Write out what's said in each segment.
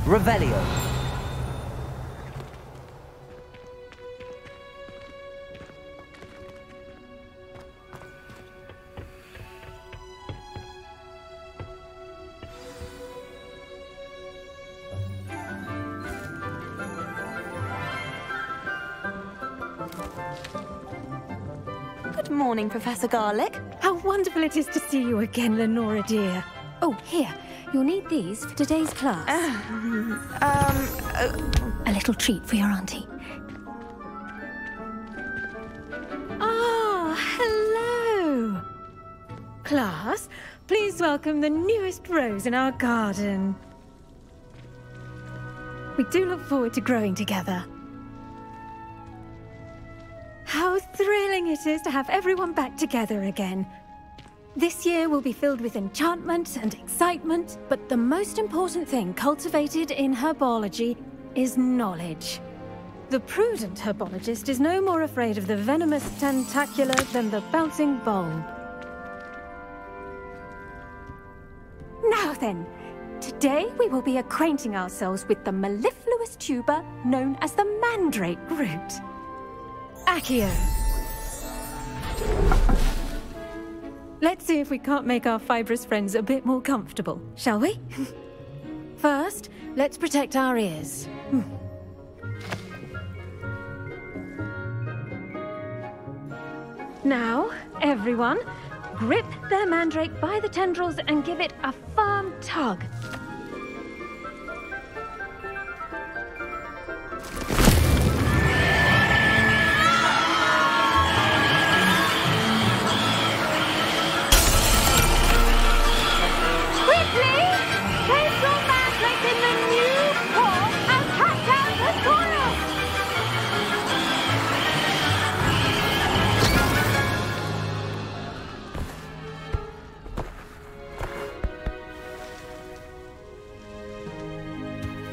Revelio. Good morning, Professor Garlick. How wonderful it is to see you again, Lenora dear. Oh, here. You'll need these for today's class. A little treat for your auntie. Ah, hello! Class, please welcome the newest rose in our garden. We do look forward to growing together. How thrilling it is to have everyone back together again. This year will be filled with enchantment and excitement, but the most important thing cultivated in herbology is knowledge. The prudent herbologist is no more afraid of the venomous tentacula than the bouncing bulb. Now then, today we will be acquainting ourselves with the mellifluous tuber known as the mandrake root. Accio. Let's see if we can't make our fibrous friends a bit more comfortable, shall we? First, let's protect our ears. Now, everyone, grip their mandrake by the tendrils and give it a firm tug.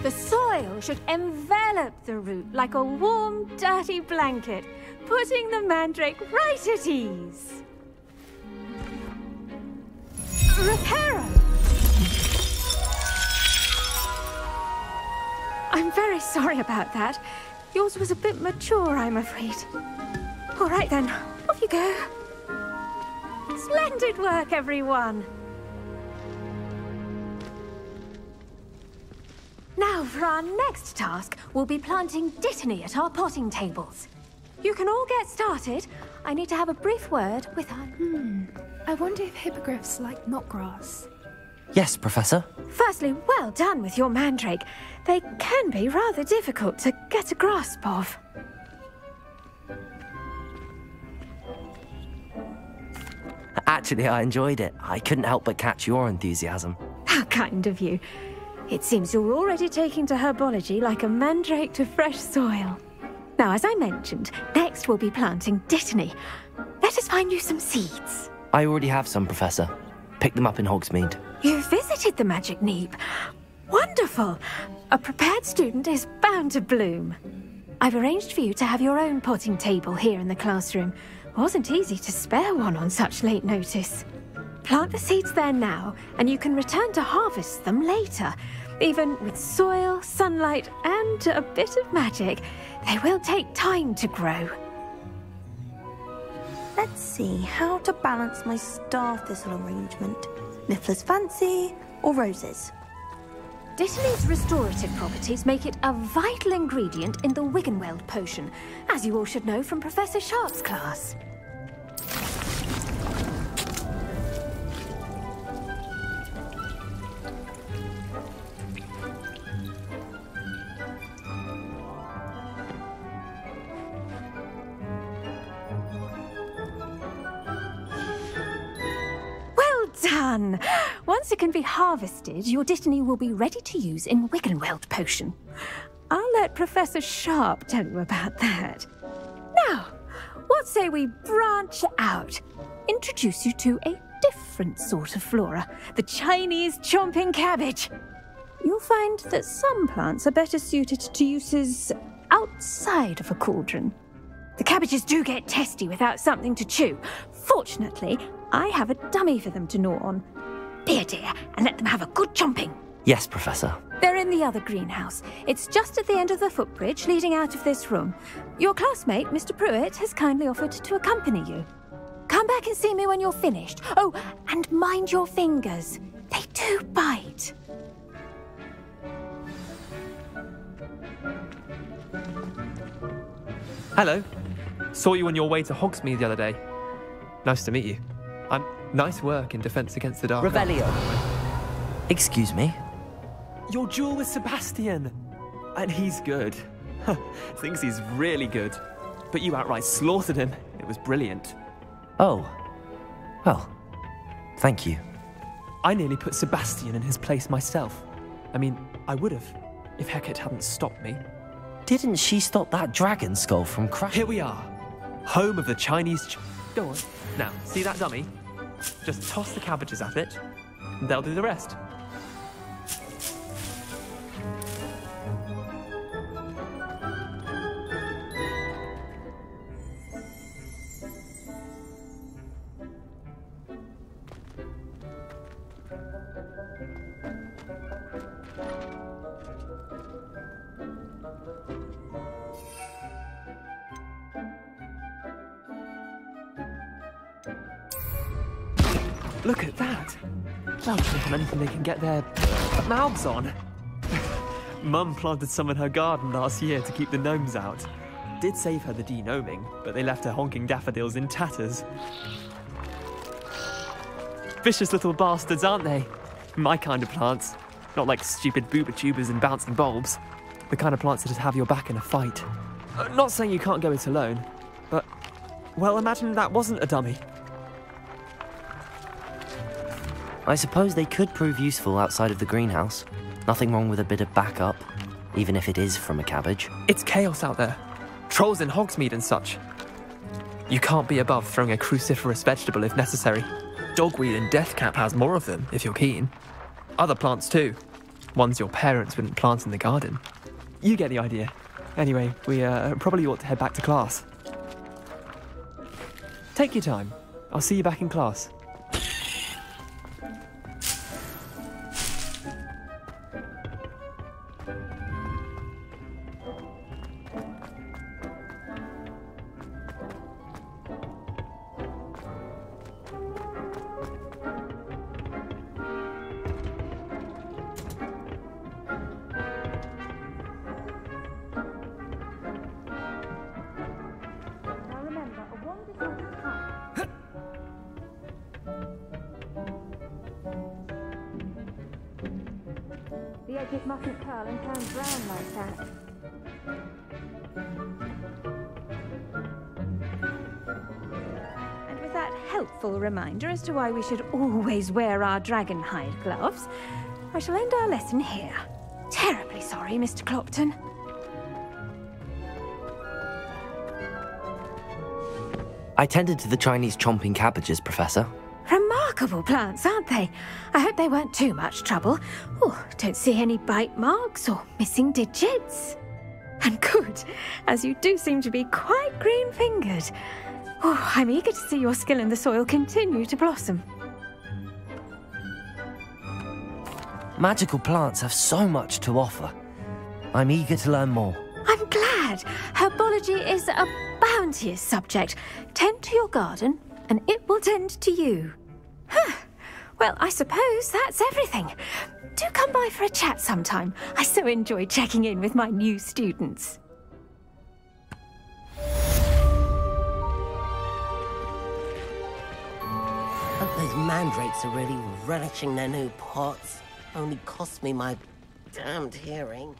The soil should envelop the root like a warm, dirty blanket, putting the mandrake right at ease. Reparo! I'm very sorry about that. Yours was a bit mature, I'm afraid. All right then, off you go. Splendid work, everyone. Now, for our next task, we'll be planting Dittany at our potting tables. You can all get started. I need to have a brief word with our... I wonder if hippogriffs like knotgrass. Yes, Professor. Firstly, well done with your mandrake. They can be rather difficult to get a grasp of. Actually, I enjoyed it. I couldn't help but catch your enthusiasm. How kind of you. It seems you're already taking to herbology like a mandrake to fresh soil. Now, as I mentioned, next we'll be planting Dittany. Let us find you some seeds. I already have some, Professor. Picked them up in Hogsmeade. You visited the Magic Neep. Wonderful! A prepared student is bound to bloom. I've arranged for you to have your own potting table here in the classroom. Wasn't easy to spare one on such late notice. Plant the seeds there now, and you can return to harvest them later. Even with soil, sunlight, and a bit of magic, they will take time to grow. Let's see how to balance my star thistle arrangement. Niffler's fancy or roses? Dittany's restorative properties make it a vital ingredient in the Wiggenweld potion, as you all should know from Professor Sharp's class. Done! Once it can be harvested, your Dittany will be ready to use in Wiggenweld potion. I'll let Professor Sharp tell you about that. Now, what say we branch out? Introduce you to a different sort of flora, the Chinese chomping cabbage. You'll find that some plants are better suited to uses outside of a cauldron. The cabbages do get testy without something to chew. Fortunately, I have a dummy for them to gnaw on. Be a dear and let them have a good chomping. Yes, Professor. They're in the other greenhouse. It's just at the end of the footbridge leading out of this room. Your classmate, Mr. Pruitt, has kindly offered to accompany you. Come back and see me when you're finished. Oh, and mind your fingers. They do bite. Hello. Saw you on your way to Hogsmeade the other day. Nice to meet you. Nice work in Defense Against the Dark. Revelio. Excuse me? Your duel with Sebastian. And he's good. Thinks he's really good. But you outright slaughtered him. It was brilliant. Oh. Well, thank you. I nearly put Sebastian in his place myself. I mean, I would have, if Hecate hadn't stopped me. Didn't she stop that dragon skull from crashing? Here we are. Home of the Chinese... Go on. Now, see that dummy? Just toss the cabbages at it. And they'll do the rest. Look at that! They'll trip on anything they can get their mouths on. Mum planted some in her garden last year to keep the gnomes out. Did save her the de-gnoming, but they left her honking daffodils in tatters. Vicious little bastards, aren't they? My kind of plants. Not like stupid booba tubers and bouncing bulbs. The kind of plants that just have your back in a fight. Not saying you can't go it alone, but... Well, imagine that wasn't a dummy. I suppose they could prove useful outside of the greenhouse. Nothing wrong with a bit of backup, even if it is from a cabbage. It's chaos out there. Trolls in Hogsmeade and such. You can't be above throwing a cruciferous vegetable if necessary. Dogweed and deathcap has more of them, if you're keen. Other plants too. Ones your parents wouldn't plant in the garden. You get the idea. Anyway, we probably ought to head back to class. Take your time. I'll see you back in class. The edges mustn't curl and turn brown like that. And with that helpful reminder as to why we should always wear our dragon hide gloves, I shall end our lesson here. Terribly sorry, Mr. Clopton. I tended to the Chinese chomping cabbages, Professor. Remarkable plants, aren't they? I hope they weren't too much trouble. Oh, don't see any bite marks or missing digits. And good, as you do seem to be quite green-fingered. Oh, I'm eager to see your skill in the soil continue to blossom. Magical plants have so much to offer. I'm eager to learn more. I'm glad. Herbology is a bounteous subject. Tend to your garden, and it will tend to you. Huh. Well, I suppose that's everything. Do come by for a chat sometime. I so enjoy checking in with my new students. Hope those mandrakes are really relishing their new pots. Only cost me my damned hearing.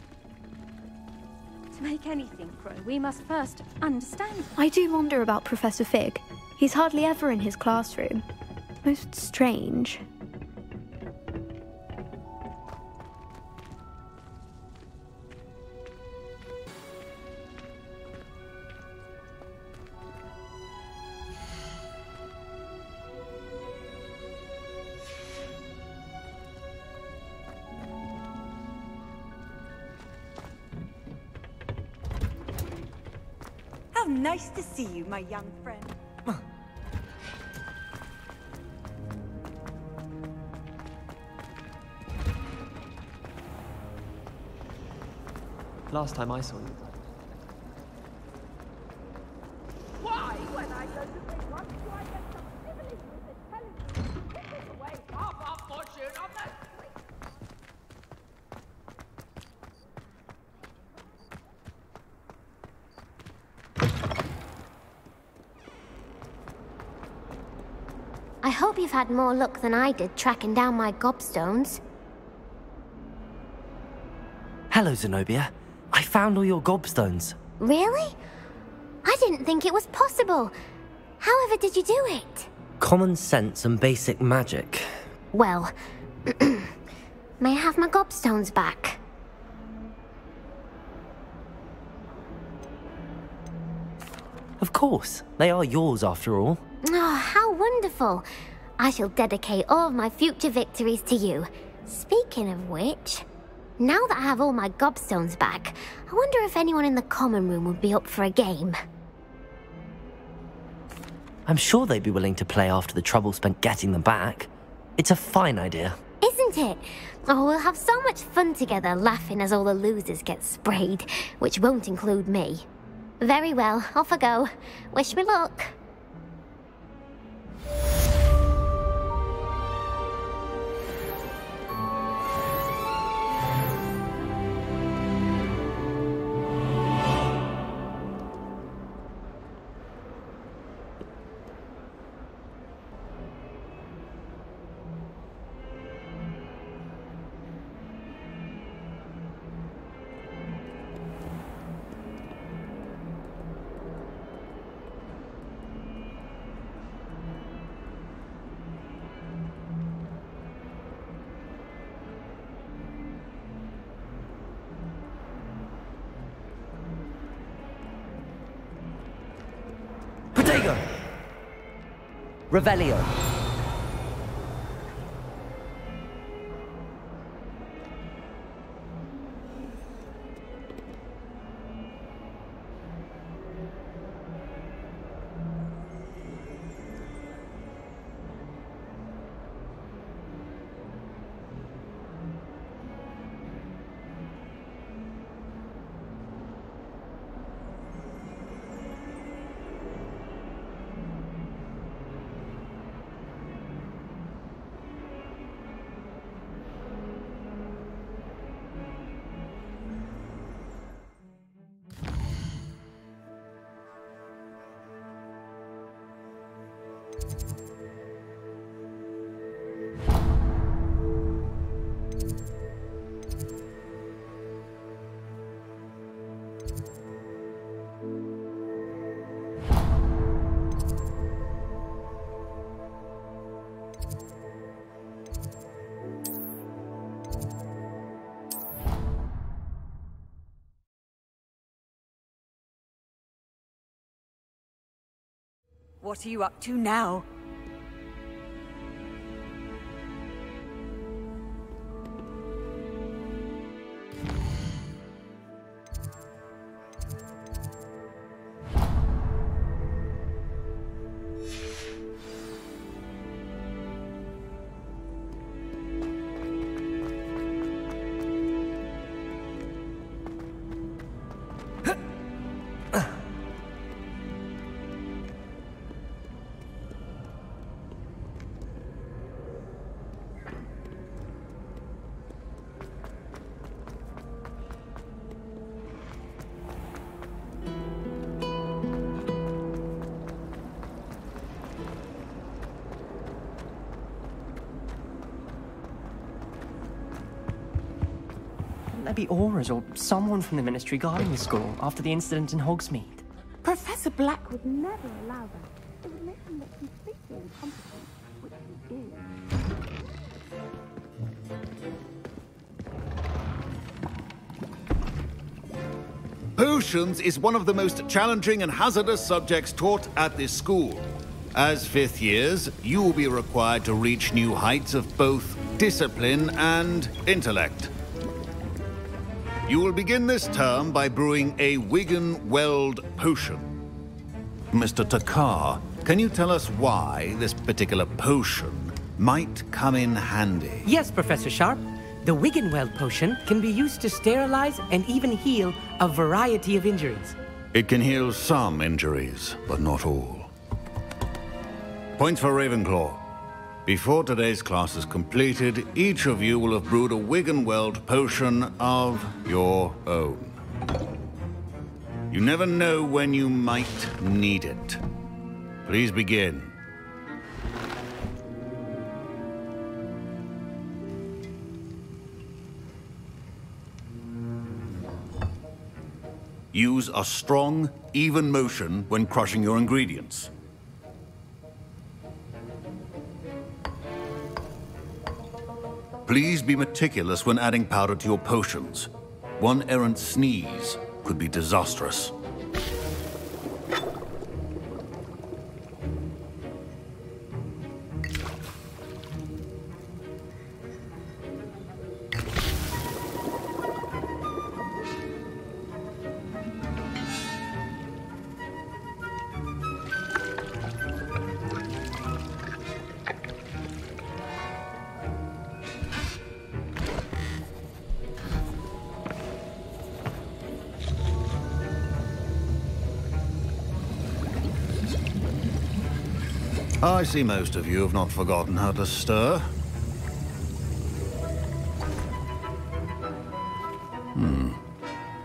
To make anything grow, we must first understand. I do wonder about Professor Fig. He's hardly ever in his classroom. Most strange. How nice to see you, my young friend. last time I saw you. Why, when I go to big one, do I get some civility with telling me to give away half our fortune on the street? I hope you've had more luck than I did tracking down my gobstones. Hello, Zenobia. I found all your gobstones. Really? I didn't think it was possible. However did you do it? Common sense and basic magic. Well, may I have my gobstones back? Of course. They are yours after all. Oh, how wonderful. I shall dedicate all of my future victories to you. Speaking of which, now that I have all my gobstones back, I wonder if anyone in the common room would be up for a game. I'm sure they'd be willing to play after the trouble spent getting them back. It's a fine idea. Isn't it? Oh, we'll have so much fun together laughing as all the losers get sprayed, which won't include me. Very well, off I go. Wish me luck. Protego! Revelio. What are you up to now? There be auras or someone from the Ministry guarding the school after the incident in Hogsmeade. Professor Black would never allow that. It would make him look completely incompetent, which he is. Potions is one of the most challenging and hazardous subjects taught at this school. As fifth years, you will be required to reach new heights of both discipline and intellect. You will begin this term by brewing a Wigan-Weld potion. Mr. Takar, can you tell us why this particular potion might come in handy? Yes, Professor Sharp. The Wiggenweld potion can be used to sterilize and even heal a variety of injuries. It can heal some injuries, but not all. Points for Ravenclaw. Before today's class is completed, each of you will have brewed a Wiggenweld potion of your own. You never know when you might need it. Please begin. Use a strong, even motion when crushing your ingredients. Please be meticulous when adding powder to your potions. One errant sneeze could be disastrous. I see most of you have not forgotten how to stir.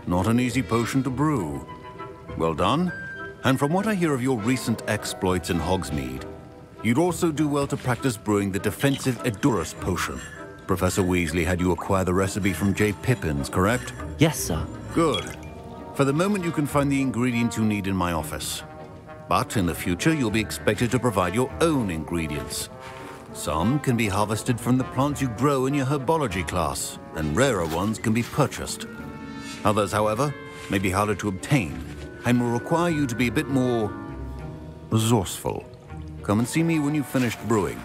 Not an easy potion to brew. Well done. And from what I hear of your recent exploits in Hogsmeade, you'd also do well to practice brewing the defensive Edurus potion. Professor Weasley had you acquire the recipe from J. Pippin's, correct? Yes, sir. Good. For the moment, you can find the ingredients you need in my office. But in the future, you'll be expected to provide your own ingredients. Some can be harvested from the plants you grow in your herbology class, and rarer ones can be purchased. Others, however, may be harder to obtain, and will require you to be a bit more resourceful. Come and see me when you've finished brewing,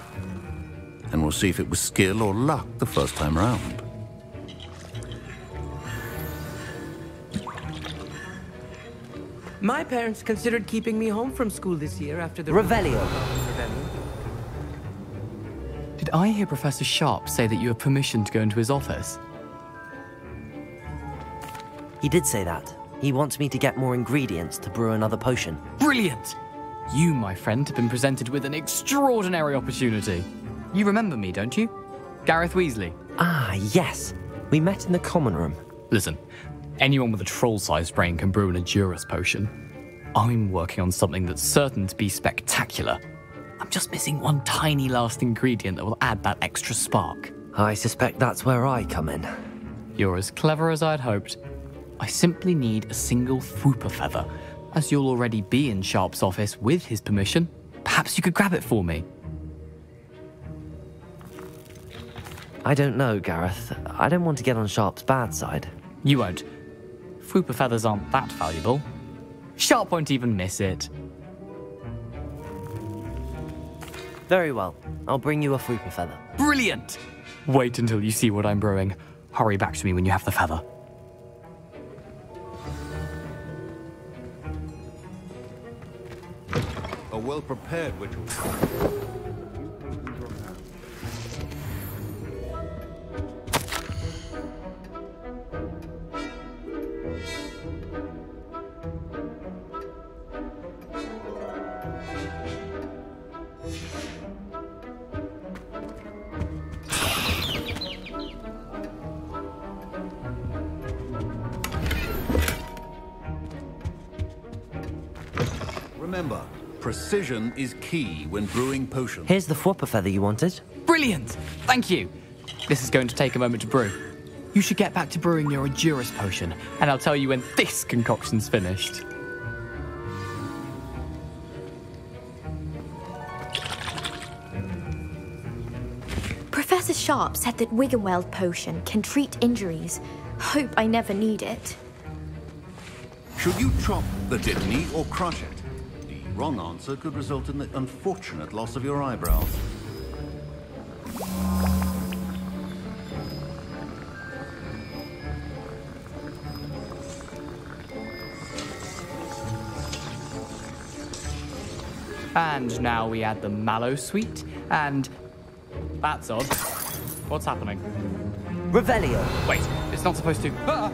and we'll see if it was skill or luck the first time around. My parents considered keeping me home from school this year after the Revelio. Did I hear Professor Sharp say that you have permission to go into his office? He did say that. He wants me to get more ingredients to brew another potion. Brilliant! You, my friend, have been presented with an extraordinary opportunity. You remember me, don't you? Gareth Weasley. Ah, yes. We met in the common room. Listen, anyone with a troll-sized brain can brew an Edurus potion. I'm working on something that's certain to be spectacular. I'm just missing one tiny last ingredient that will add that extra spark. I suspect that's where I come in. You're as clever as I'd hoped. I simply need a single Fwooper feather. As you'll already be in Sharp's office with his permission, perhaps you could grab it for me. I don't know, Gareth. I don't want to get on Sharp's bad side. You won't. Fwooper feathers aren't that valuable. Sharp won't even miss it. Very well. I'll bring you a Fwooper feather. Brilliant! Wait until you see what I'm brewing. Hurry back to me when you have the feather. A well-prepared ritual. Remember, precision is key when brewing potions. Here's the Fwooper feather you wanted. Brilliant! Thank you. This is going to take a moment to brew. You should get back to brewing your Edurus potion, and I'll tell you when this concoction's finished. Professor Sharp said that Wiggenweld potion can treat injuries. Hope I never need it. Should you chop the dittany or crush it? The wrong answer could result in the unfortunate loss of your eyebrows. And now we add the mallow sweet, and... That's odd. What's happening? Revelio. Wait, it's not supposed to. Ah!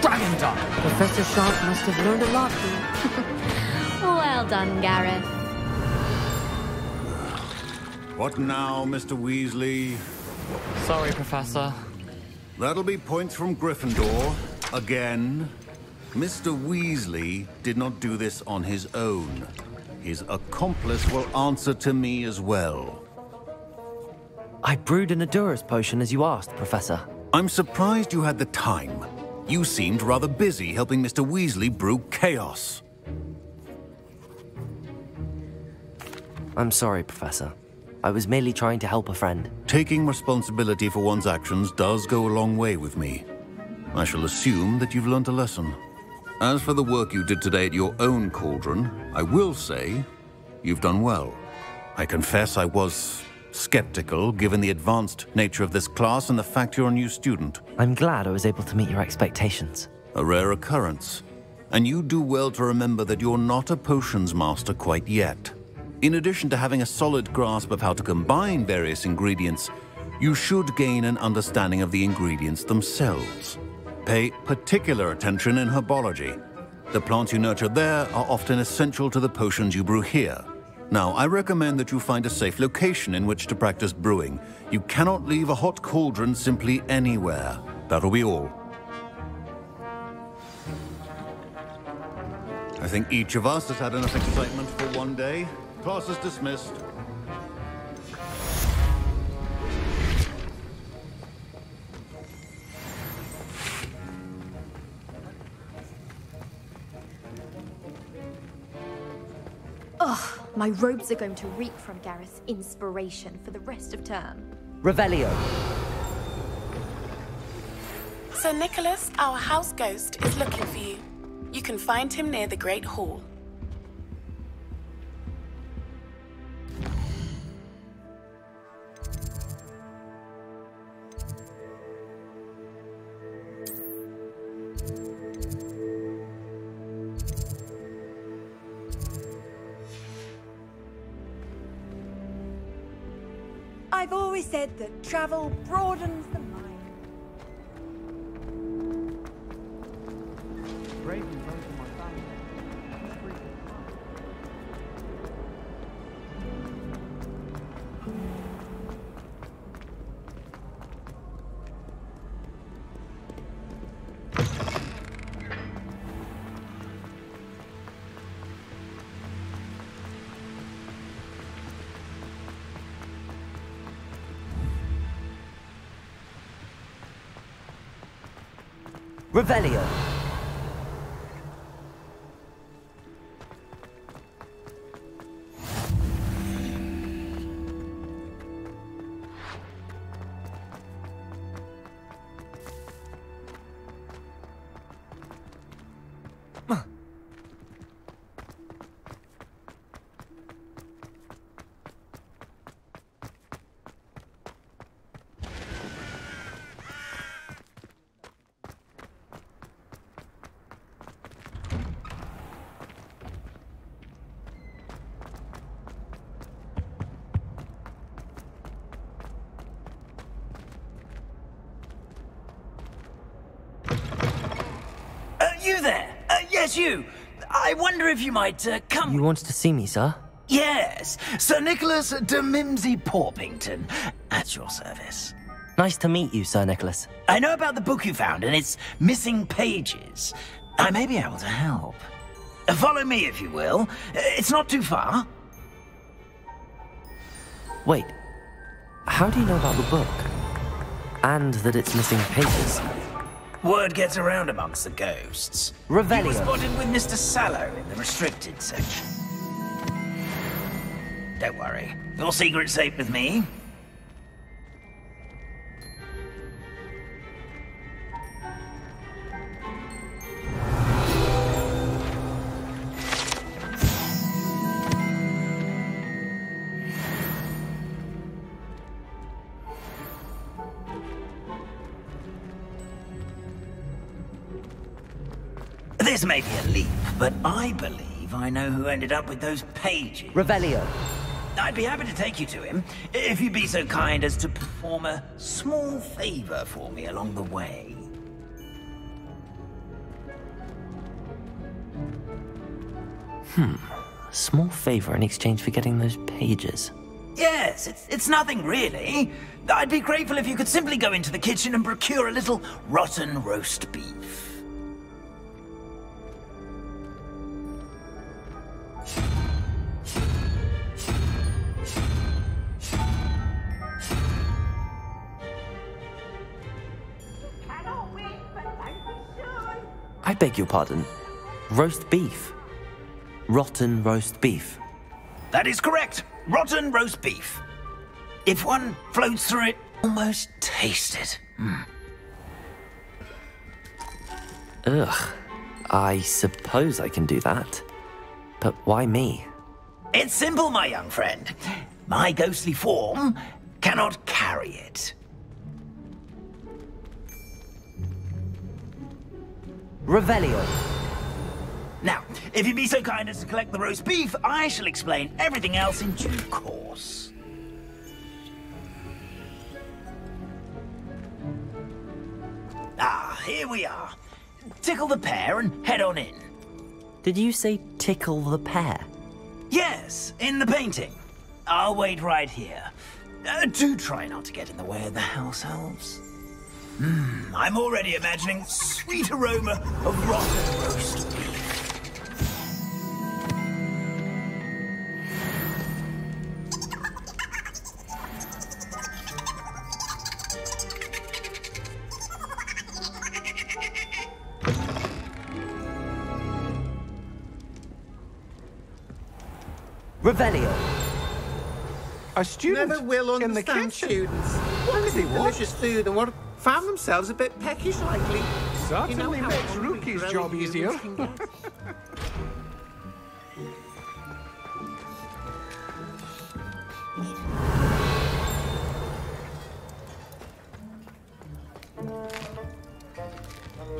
Dragon Dart! Professor Sharp must have learned a lot here. Well done, Gareth. What now, Mr. Weasley? Sorry, Professor. That'll be points from Gryffindor. Again. Mr. Weasley did not do this on his own. His accomplice will answer to me as well. I brewed an Adurus potion as you asked, Professor. I'm surprised you had the time. You seemed rather busy helping Mr. Weasley brew chaos. I'm sorry, Professor. I was merely trying to help a friend. Taking responsibility for one's actions does go a long way with me. I shall assume that you've learnt a lesson. As for the work you did today at your own cauldron, I will say you've done well. I confess I was skeptical, given the advanced nature of this class and the fact you're a new student. I'm glad I was able to meet your expectations. A rare occurrence. And you do well to remember that you're not a potions master quite yet. In addition to having a solid grasp of how to combine various ingredients, you should gain an understanding of the ingredients themselves. Pay particular attention in herbology. The plants you nurture there are often essential to the potions you brew here. Now, I recommend that you find a safe location in which to practice brewing. You cannot leave a hot cauldron simply anywhere. That'll be all. I think each of us has had enough excitement for one day. Class is dismissed. Ugh, my robes are going to reek from Gareth's inspiration for the rest of term. Revelio. Sir Nicholas, our house ghost, is looking for you. You can find him near the Great Hall. I've always said that travel broadens the mind. Revelio. You there? Yes, you. I wonder if you might come... You wanted to see me, sir? Yes, Sir Nicholas de Mimsy Porpington, at your service. Nice to meet you, Sir Nicholas. I know about the book you found and its missing pages. I may be able to help. Follow me, if you will. It's not too far. Wait, how do you know about the book? And that it's missing pages? Word gets around amongst the ghosts. Revelio. You were spotted with Mr. Sallow in the restricted section. Don't worry, your secret's safe with me. This may be a leap, but I believe I know who ended up with those pages. Revelio. I'd be happy to take you to him, if you'd be so kind as to perform a small favor for me along the way. Small favor in exchange for getting those pages. Yes, it's nothing really. I'd be grateful if you could simply go into the kitchen and procure a little rotten roast beef. I beg your pardon. Roast beef. Rotten roast beef. That is correct. Rotten roast beef. If one floats through it, almost taste it. Ugh. I suppose I can do that. But why me? It's simple, my young friend. My ghostly form cannot carry it. Revelio. Now, if you'd be so kind as to collect the roast beef, I shall explain everything else in due course. Ah, here we are. Tickle the pear and head on in. Did you say tickle the pear? Yes, in the painting. I'll wait right here. Do try not to get in the way of the house elves. I'm already imagining sweet aroma of rotten roast beef. Revelio. A student never will in the understand kitchen. students. What could they delicious food and found themselves a bit peckish likely. Certainly makes Rookie's job easier.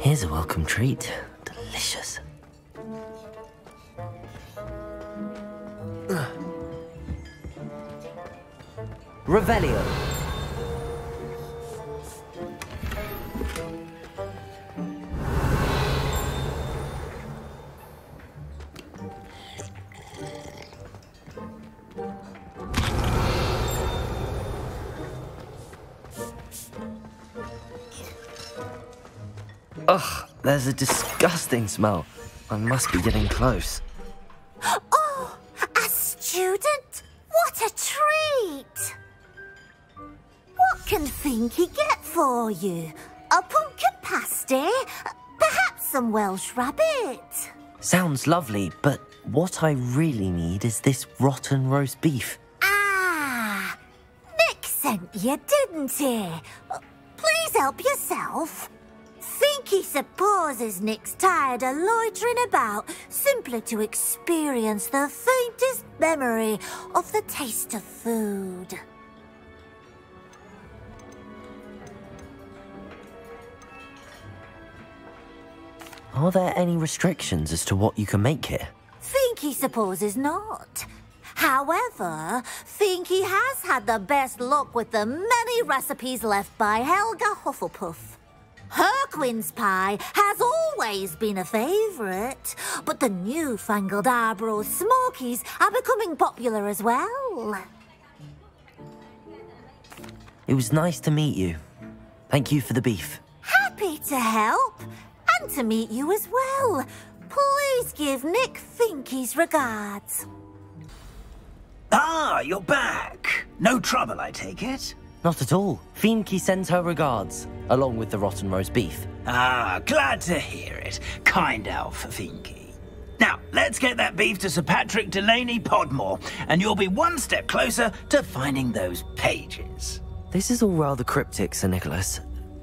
Here's a welcome treat. Delicious. Revelio. Ugh, there's a disgusting smell. I must be getting close. Oh, a student? What a treat! What can Finky get for you? A pumpkin pasty? Perhaps some Welsh rabbit? Sounds lovely, but what I really need is this rotten roast beef. Ah, Nick sent you, didn't he? Please help yourself. Finky supposes Nick's tired of loitering about simply to experience the faintest memory of the taste of food. Are there any restrictions as to what you can make here? Finky supposes not. However, Finky has had the best luck with the many recipes left by Helga Hufflepuff. Her quince pie has always been a favourite, but the newfangled Arbroath Smokies are becoming popular as well. It was nice to meet you. Thank you for the beef. Happy to help, and to meet you as well. Please give Nick Finky's regards. Ah, you're back. No trouble, I take it? Not at all. Finky sends her regards, along with the rotten roast beef. Ah, glad to hear it. Kind elf, Finky. Now, let's get that beef to Sir Patrick Delaney Podmore, and you'll be one step closer to finding those pages. This is all rather cryptic, Sir Nicholas.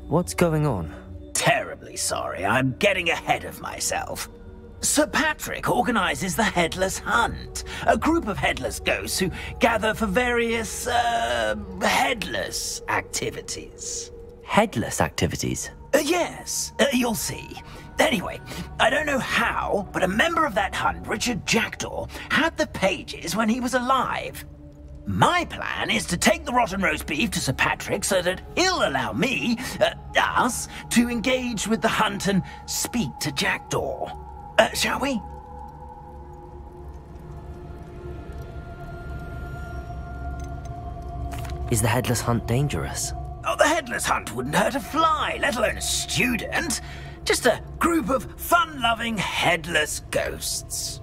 What's going on? Terribly sorry, I'm getting ahead of myself. Sir Patrick organises the Headless Hunt, a group of headless ghosts who gather for various, headless activities. Headless activities? Yes, you'll see. Anyway, I don't know how, but a member of that hunt, Richard Jackdaw, had the pages when he was alive. My plan is to take the rotten roast beef to Sir Patrick so that he'll allow me, us, to engage with the hunt and speak to Jackdaw. Shall we? Is the headless hunt dangerous? Oh, the headless hunt wouldn't hurt a fly, let alone a student. Just a group of fun-loving headless ghosts.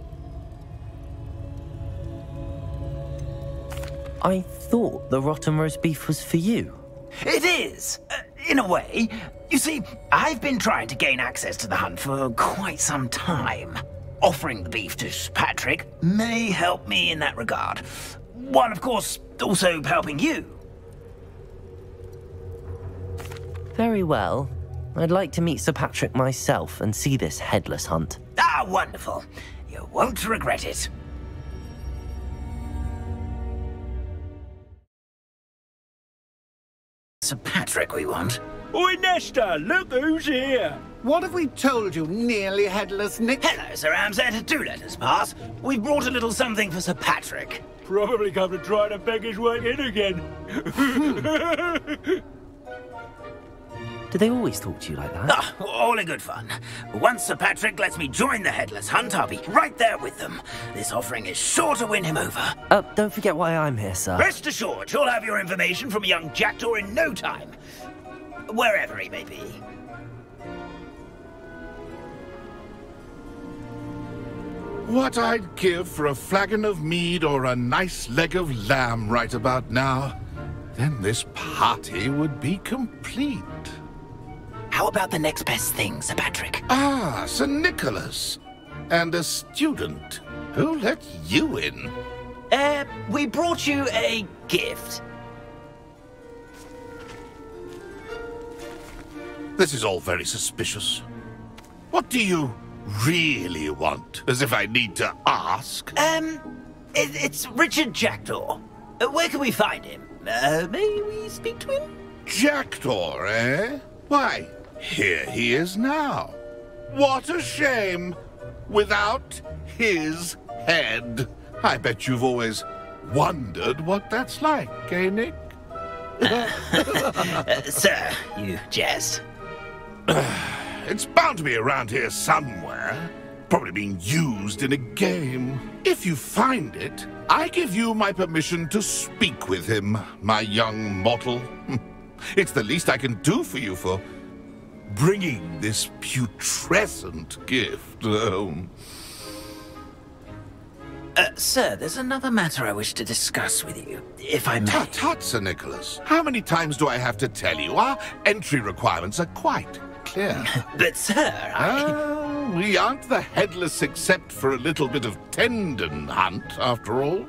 I thought the rotten roast beef was for you. It is, in a way. You see, I've been trying to gain access to the hunt for quite some time. Offering the beef to Sir Patrick may help me in that regard. While, of course, also helping you. Very well. I'd like to meet Sir Patrick myself and see this headless hunt. Ah, wonderful. You won't regret it. Sir Patrick we want. Oi, Nesta, look who's here. What have we told you, nearly headless Nick? Hello, Sir Ramsay. Do let us pass. We've brought a little something for Sir Patrick. Probably come to try to beg his way in again. Do they always talk to you like that? Ah, all in good fun. Once Sir Patrick lets me join the headless hunt, I'll be right there with them. This offering is sure to win him over. Don't forget why I'm here, sir. Rest assured, you'll have your information from a young Jackdaw in no time. Wherever he may be. What I'd give for a flagon of mead or a nice leg of lamb right about now. Then this party would be complete. How about the next best thing, Sir Patrick? Ah, Sir Nicholas. And a student. Who let you in? We brought you a gift. This is all very suspicious. What do you really want? As if I need to ask. It's Richard Jackdaw. Where can we find him? May we speak to him? Jackdaw, eh? Why, here he is now. What a shame. Without his head. I bet you've always wondered what that's like, eh, Nick? Sir, you jest. It's bound to be around here somewhere. Probably being used in a game. If you find it, I give you my permission to speak with him, my young mortal. It's the least I can do for you for bringing this putrescent gift home. Sir, there's another matter I wish to discuss with you, if I may. Tut, tut, Sir Nicholas. How many times do I have to tell you? Our entry requirements are quite clear. But, sir, we aren't the headless except for a little bit of tendon hunt, after all.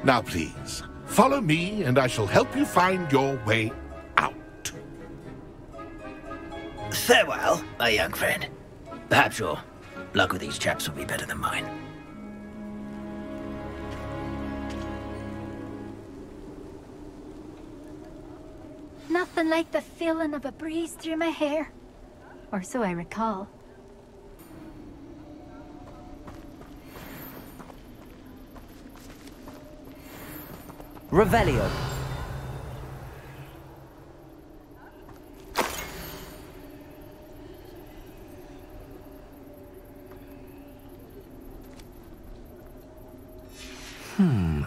Now, please, follow me, and I shall help you find your way out. Farewell, my young friend. Perhaps your luck with these chaps will be better than mine. Nothing like the feeling of a breeze through my hair. Or so I recall. Revelio.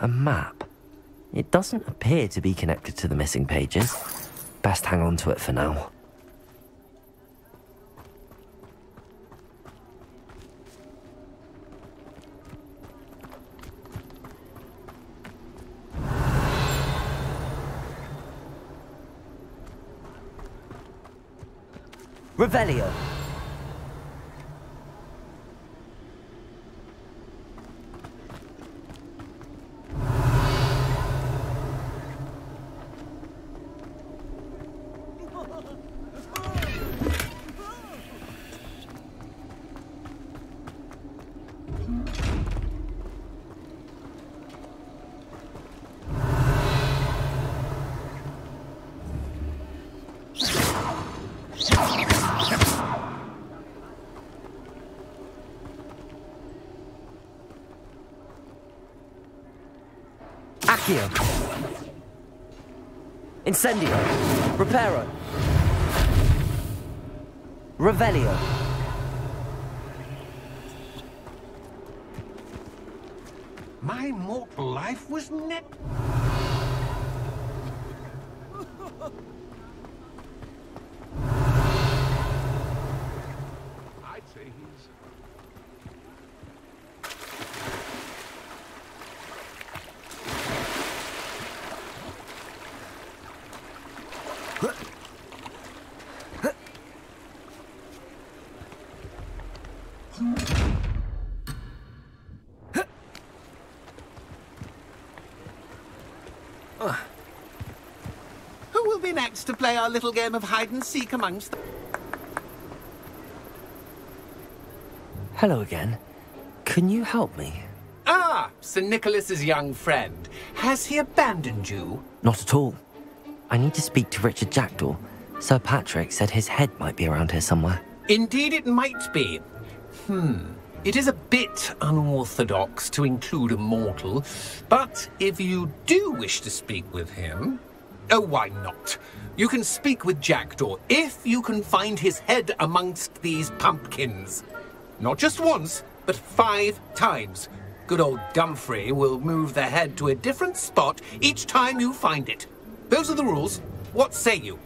A map. It doesn't appear to be connected to the missing pages. Best hang on to it for now. Revelio. Accio. Incendio. Reparo. Revelio. My mortal life was net. I'd say he's... Who will be next to play our little game of hide-and-seek amongst them? Hello again. Can you help me? Ah, Sir Nicholas's young friend. Has he abandoned you? Not at all. I need to speak to Richard Jackdaw. Sir Patrick said his head might be around here somewhere. Indeed it might be. It is a bit unorthodox to include a mortal, but if you do wish to speak with him... Oh, why not? You can speak with Jackdaw if you can find his head amongst these pumpkins. Not just once, but 5 times. Good old Dumfrey will move the head to a different spot each time you find it. Those are the rules. What say you?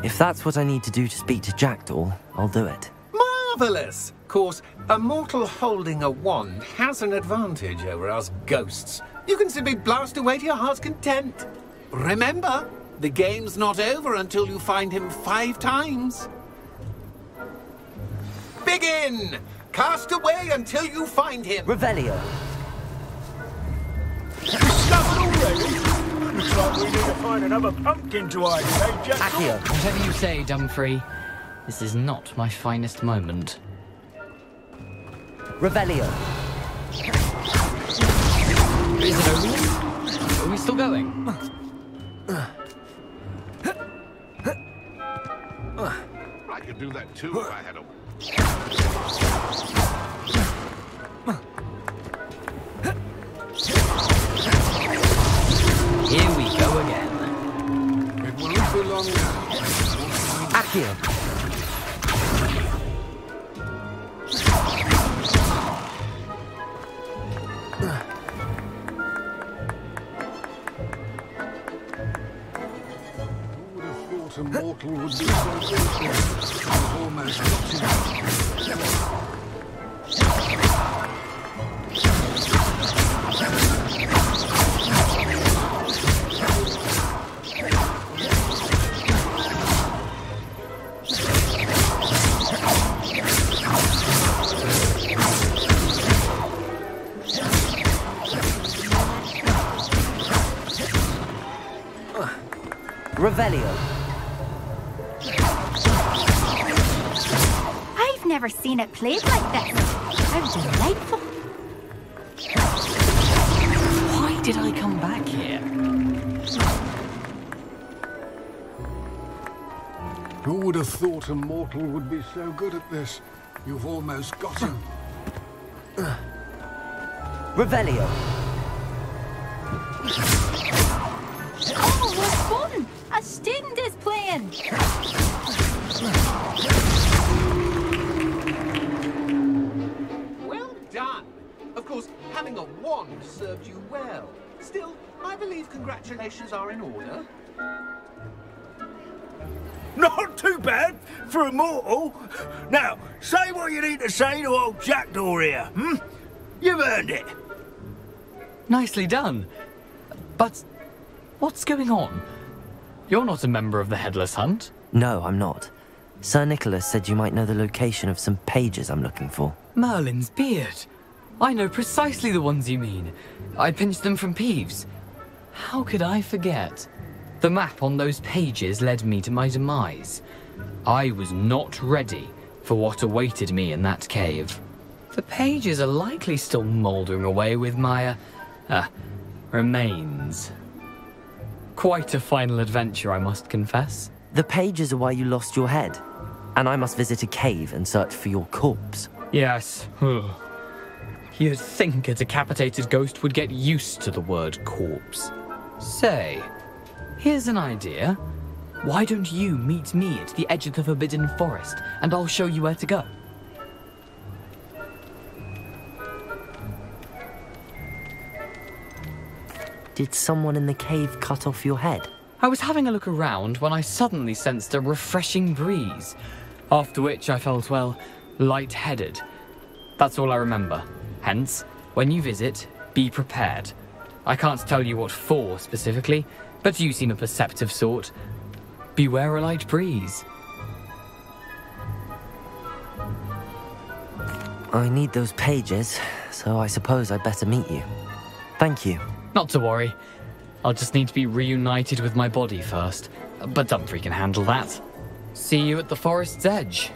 If that's what I need to do to speak to Jackdaw, I'll do it. Marvellous! Of course, a mortal holding a wand has an advantage over us ghosts. You can simply blast away to your heart's content. Remember, the game's not over until you find him 5 times. Begin! Cast away until you find him. Revelio. Looks like we need to find another pumpkin to hide in, eh, Jackdaw? Accio. Whatever you say, Dumfrey. This is not my finest moment. Revelio. Is it over? Are we still going? I could do that too if I had a... Here we go again. It won't be long now. Accio. A mortal would be so good. I've almost got him. Revelio. I've never seen it played like this. How delightful. Why did I come back here? Who would have thought a mortal would be so good at this? You've almost got him. Revelio. Oh, what fun! A student is playing. Well done. Of course, having a wand served you well. Still, I believe congratulations are in order. Not too bad for a mortal. Now, say what you need to say to old Jackdaw here, You've earned it. Nicely done. But what's going on? You're not a member of the Headless Hunt. No, I'm not. Sir Nicholas said you might know the location of some pages I'm looking for. Merlin's beard. I know precisely the ones you mean. I pinched them from Peeves. How could I forget? The map on those pages led me to my demise. I was not ready for what awaited me in that cave. The pages are likely still mouldering away with my, remains. Quite a final adventure, I must confess. The pages are why you lost your head. And I must visit a cave and search for your corpse. Yes. You'd think a decapitated ghost would get used to the word corpse. Say, here's an idea. Why don't you meet me at the edge of the Forbidden Forest, and I'll show you where to go? Did someone in the cave cut off your head? I was having a look around when I suddenly sensed a refreshing breeze, after which I felt, well, lightheaded. That's all I remember. Hence, when you visit, be prepared. I can't tell you what for specifically, but you seem a perceptive sort. Beware a light breeze. I need those pages, so I suppose I'd better meet you. Thank you. Not to worry. I'll just need to be reunited with my body first. But Dumfries can handle that. See you at the forest's edge.